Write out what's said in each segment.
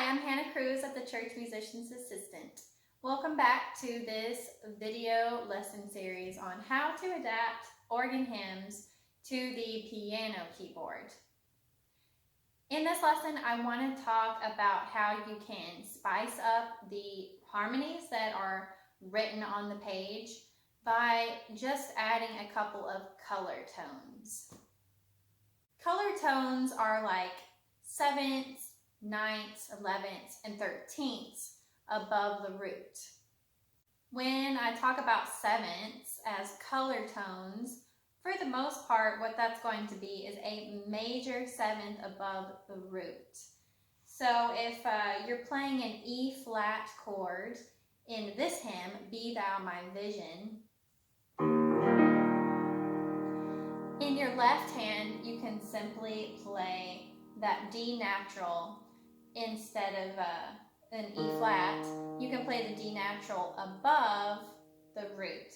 Hi, I'm Hannah Cruz at the Church Musician's Assistant. Welcome back to this video lesson series on how to adapt organ hymns to the piano keyboard. In this lesson, I want to talk about how you can spice up the harmonies that are written on the page by just adding a couple of color tones. Color tones are like sevenths, ninths, 11ths, and 13ths above the root. When I talk about sevenths as color tones, for the most part, what that's going to be is a major seventh above the root. So if you're playing an E flat chord in this hymn, Be Thou My Vision, in your left hand, you can simply play that D natural instead of an E flat. You can play the D natural above the root.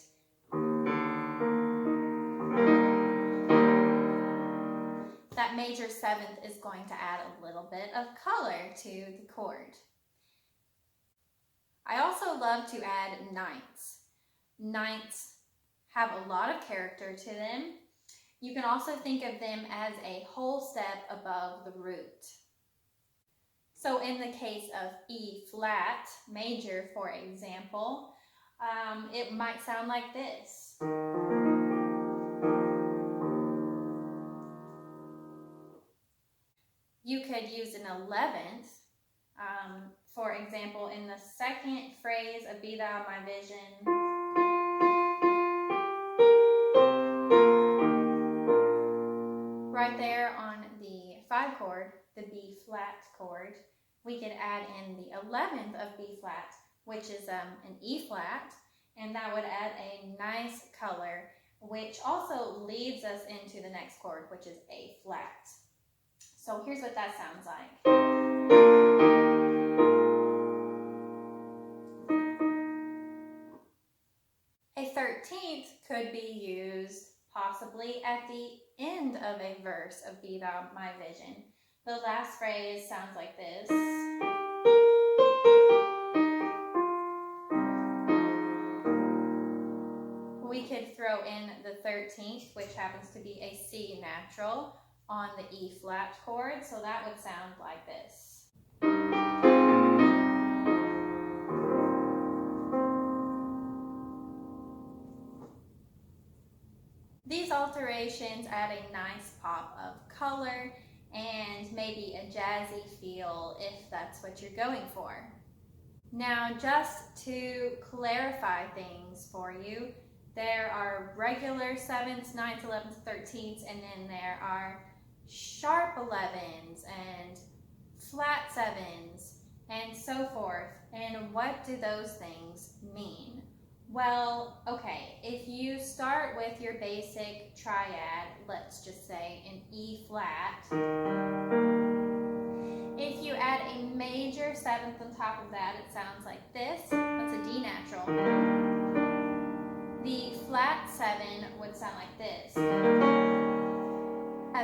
That major seventh is going to add a little bit of color to the chord. I also love to add ninths. Ninths have a lot of character to them. You can also think of them as a whole step above the root. So in the case of E flat major, for example, it might sound like this. You could use an 11th, for example, in the second phrase of Be Thou My Vision. Right there on the 5 chord, the B flat chord, we could add in the 11th of B flat, which is an E flat, and that would add a nice color, which also leads us into the next chord, which is A flat. So here's what that sounds like. A 13th could be used possibly at the end of a verse of Be Thou My Vision. The last phrase sounds like this. We could throw in the 13th, which happens to be a C natural on the E flat chord, so that would sound like this. These alterations add a nice pop of color and maybe a jazzy feel if that's what you're going for. Now, just to clarify things for you, there are regular 7ths, 9ths, 11ths, 13ths, and then there are sharp 11s and flat 7s and so forth. And what do those things mean? Well, okay, if you start with your basic triad, let's just say an E flat, if you add a major 7th on top of that, it sounds like this. That's a D natural. The flat 7 would sound like this.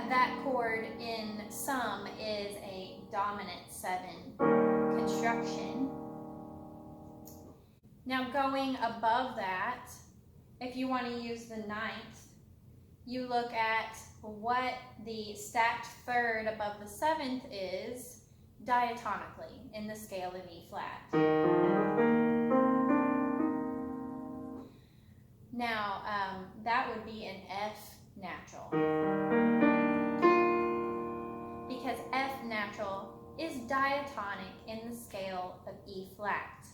That chord in sum is a dominant 7 construction. Now going above that, if you want to use the 9th, you look at what the stacked third above the 7th is diatonically in the scale of E flat. Now that would be an F natural, because F natural is diatonic in the scale of E flat.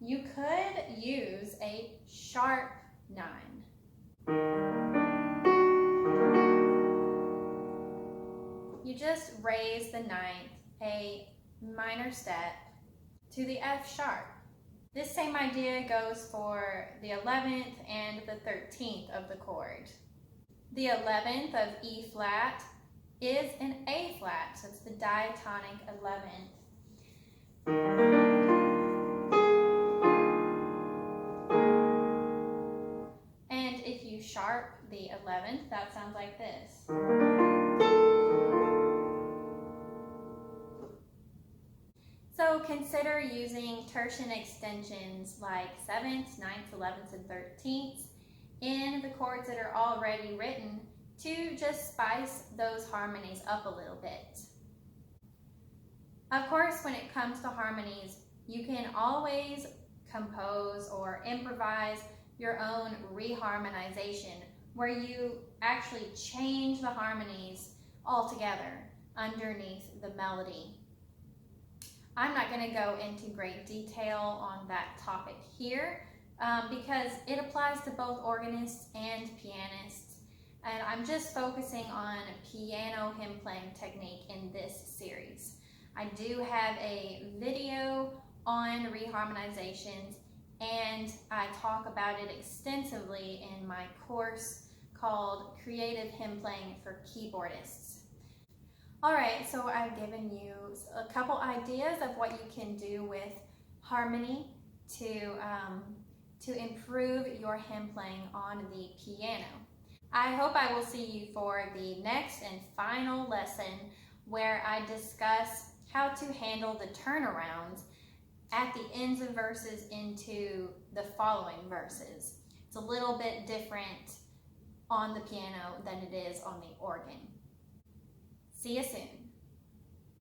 You could use a sharp 9. You just raise the 9th a minor step to the F sharp. This same idea goes for the 11th and the 13th of the chord. The 11th of E flat is an A flat, so it's the diatonic 11th. And if you sharp the 11th, that sounds like this. So consider using tertian extensions like 7th, 9th, 11th, and 13th in the chords that are already written to just spice those harmonies up a little bit. Of course, when it comes to harmonies, you can always compose or improvise your own reharmonization where you actually change the harmonies altogether underneath the melody. I'm not going to go into great detail on that topic here because it applies to both organists and pianists, and I'm just focusing on piano hymn playing technique in this series. I do have a video on reharmonizations, and I talk about it extensively in my course called Creative Hymn Playing for Keyboardists. Alright, so I've given you a couple ideas of what you can do with harmony to improve your hymn playing on the piano. I hope I will see you for the next and final lesson where I discuss how to handle the turnarounds at the ends of verses into the following verses. It's a little bit different on the piano than it is on the organ. See you soon.